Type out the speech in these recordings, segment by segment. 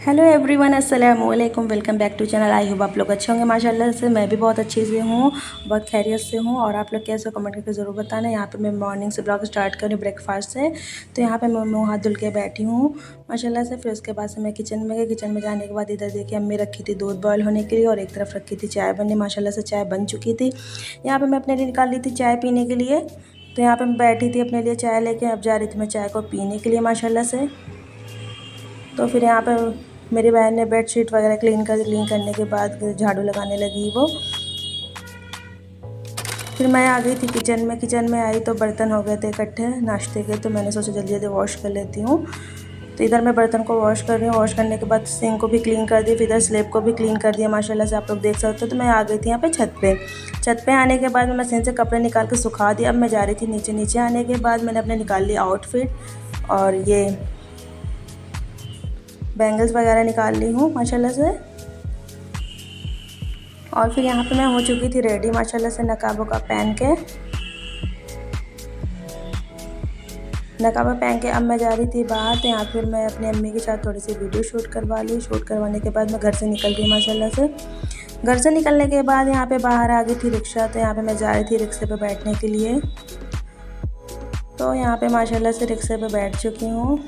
Hello everyone, अस्सलाम वालेकुम। Welcome back to channel. I hope आप लोग अच्छे होंगे माशाल्लाह से। मैं भी बहुत अच्छे से हूँ, बहुत खैरियत से हूँ। और आप लोग कैसे कमेंट करके ज़रूर बताना। यहाँ पे मैं मॉर्निंग से ब्लॉग स्टार्ट कर रही हूँ ब्रेकफास्ट से। तो यहाँ पे मैं मुँह हाथ धुल के बैठी हूँ माशाल्लाह से। फिर उसके बाद से मैं किचन में गई। किचन में जाने के बाद इधर देखिए अम्मी रखी थी दूध बॉयल होने के लिए और एक तरफ रखी थी चाय बनने। माशाल्लाह से चाय बन चुकी थी। यहाँ पर मैं अपने लिए निकाल ली थी चाय पीने के लिए। तो यहाँ पर मैं बैठी थी अपने लिए चाय लेके। अब जा रही थी मैं चाय को पीने के लिए माशाल्लाह से। तो फिर यहाँ पर मेरी बहन ने बेडशीट वगैरह क्लीन करने के बाद झाड़ू लगाने लगी वो। फिर मैं आ गई थी किचन में। किचन में आई तो बर्तन हो गए थे इकट्ठे नाश्ते के। तो मैंने सोचा जल्दी जल्दी वॉश कर लेती हूँ। तो इधर मैं बर्तन को वॉश कर रही हूँ। वॉश करने के बाद सिंक को भी क्लीन कर दी। फिर इधर स्लैब को भी क्लीन कर दिया माशाल्लाह से। आप लोग देख सकते हो। तो मैं आ गई थी यहाँ पे छत पे आने के बाद मैं मशीन से कपड़े निकाल के सुखा दिया। अब मैं जा रही थी नीचे। नीचे आने के बाद मैंने अपने निकाल लिया आउटफिट और ये बैंगल्स वगैरह निकाल ली हूँ माशाल्लाह से। और फिर यहाँ पे मैं हो चुकी थी रेडी माशाल्लाह से नकाब पहन के। नकाबा पहन के अब मैं जा रही थी बाहर। तो यहाँ फिर मैं अपनी अम्मी के साथ थोड़ी सी वीडियो शूट करवा ली। शूट करवाने के बाद मैं घर से निकल गई माशाल्लाह से। घर से निकलने के बाद यहाँ पे बाहर आ गई थी रिक्शा। तो यहाँ पे मैं जा रही थी रिक्शे पे बैठने के लिए। तो यहाँ पे माशाल्लाह से रिक्शे पे बैठ चुकी हूँ।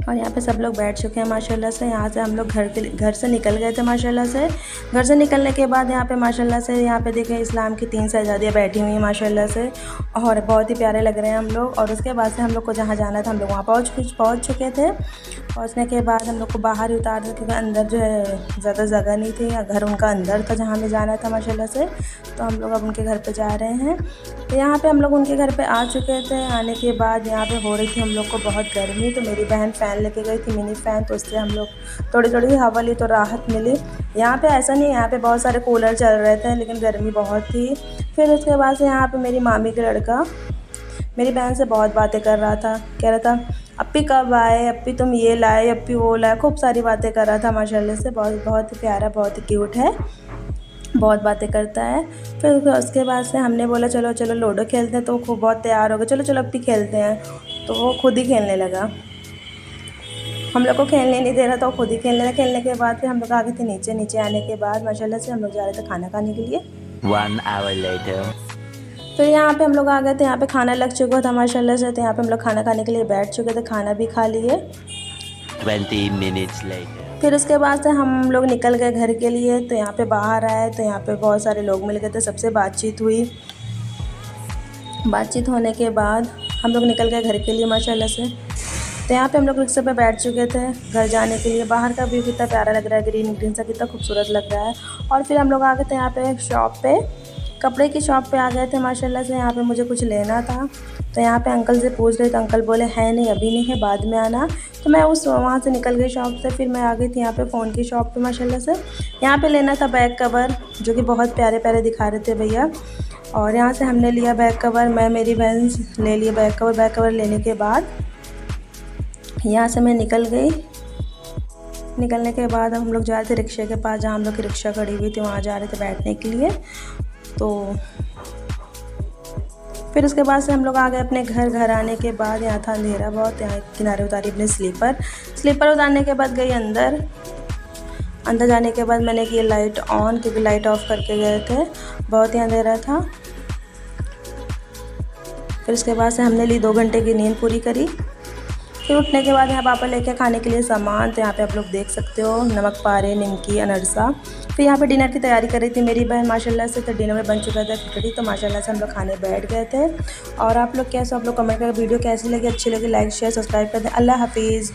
और यहाँ पे सब लोग बैठ चुके हैं माशाल्लाह से। यहाँ से हम लोग घर से निकल गए थे माशाल्लाह से। घर से निकलने के बाद यहाँ पे माशाल्लाह से यहाँ पे देखें इस्लाम की 3 शहजादियाँ बैठी हुई हैं माशाल्लाह से। और बहुत ही प्यारे लग रहे हैं हम लोग। और उसके बाद से हम लोग को जहाँ जाना था हम लोग वहाँ पहुँच चुके थे। पहुँचने के बाद हम लोग को बाहर ही उतार दिया क्योंकि अंदर जो है ज़्यादा जगह नहीं थी। घर उनका अंदर था जहाँ हमें जाना था माशाल्लाह से। तो हम लोग अब उनके घर पे जा रहे हैं। तो यहाँ पे हम लोग उनके घर पे आ चुके थे। आने के बाद यहाँ पे हो रही थी हम लोग को बहुत गर्मी। तो मेरी बहन फ़ैन लेके गई थी मिनी फ़ैन। तो उससे हम लोग थोड़ी थोड़ी हवा ली तो राहत मिली। यहाँ पे ऐसा नहीं है, यहाँ पे बहुत सारे कूलर चल रहे थे लेकिन गर्मी बहुत थी। फिर उसके बाद से यहाँ पे मेरी मामी का लड़का मेरी बहन से बहुत बातें कर रहा था। कह रहा था अप्पी कब आए, अप्पी तुम ये लाए, अप्पी वो लाए। खूब सारी बातें कर रहा था माशाल्लाह से। बहुत ही प्यारा, बहुत ही क्यूट है, बहुत बातें करता है। फिर उसके बाद से हमने बोला चलो चलो लूडो खेलते हैं। तो खूब बहुत तैयार हो गए, चलो चलो अप्पी खेलते हैं। तो वो खुद ही खेलने लगा, हम लोग को खेलने नहीं दे रहा था, वो खुद ही खेलने लगा। खेलने के बाद फिर हम लोग आ गए थे नीचे। नीचे आने के बाद माशाल्लाह से हम लोग जा रहे थे खाना खाने के लिए। 1 hour later. फिर यहाँ पे हम लोग आ गए थे। यहाँ पे खाना लग चुका था माशाल्लाह से। तो यहाँ पे हम लोग खाना खाने के लिए बैठ चुके थे। खाना भी खा लिए। 20 minutes later. फिर उसके बाद से हम लोग निकल गए घर के लिए। तो यहाँ पे बाहर आए तो यहाँ पे बहुत सारे लोग मिल गए थे, सबसे बातचीत हुई। बातचीत होने के बाद हम लोग निकल गए घर के लिए माशाल्लाह से। तो यहाँ पे हम लोग रिक्शे पे बैठ चुके थे घर जाने के लिए। बाहर का व्यू कितना प्यारा लग रहा है, ग्रीन ग्रीन सा कितना खूबसूरत लग रहा है। और फिर हम लोग आ गए थे यहाँ पे शॉप पे, कपड़े की शॉप पे आ गए थे माशाल्लाह से। यहाँ पे मुझे कुछ लेना था। तो यहाँ पे अंकल से पूछ रहे थे, अंकल बोले है नहीं, अभी नहीं है, बाद में आना। तो मैं वहाँ से निकल गई शॉप से। फिर मैं आ गई थी यहाँ पे फ़ोन की शॉप पे माशाल्लाह से। यहाँ पे लेना था बैक कवर जो कि बहुत प्यारे प्यारे दिखा रहे थे भैया। और यहाँ से हमने लिया बैक कवर, मैं मेरी बहन ले लिया बैक कवर। बैक कवर लेने के बाद यहाँ से मैं निकल गई। निकलने के बाद हम लोग जा रहे थे रिक्शे के पास जहाँ हम लोग की रिक्शा खड़ी हुई थी, वहाँ जा रहे थे बैठने के लिए। तो फिर उसके बाद से हम लोग आ गए अपने घर। घर आने के बाद यहाँ था अंधेरा बहुत। यहाँ किनारे उतारी अपने स्लीपर उतारने के बाद गई अंदर जाने के बाद मैंने की लाइट ऑन क्योंकि लाइट ऑफ करके गए थे, बहुत ही अंधेरा था। फिर उसके बाद से हमने ली 2 घंटे की नींद पूरी करी। फिर उठने के बाद यहाँ पापा लेके खाने के लिए सामान। तो यहाँ पे आप लोग देख सकते हो नमक पारे, निमकी, अनरसा। फिर यहाँ पे डिनर की तैयारी कर रही थी मेरी बहन माशाल्लाह से। तो डिनर में बन चुका था खिचड़ी। तो माशाल्लाह से हम लोग खाने बैठ गए थे। और आप लोग कैसे, आप लोग कमेंट करके वीडियो कैसी लगी, अच्छी लगी, लाइक शेयर सब्सक्राइब कर दें। अल्लाह हाफिज़।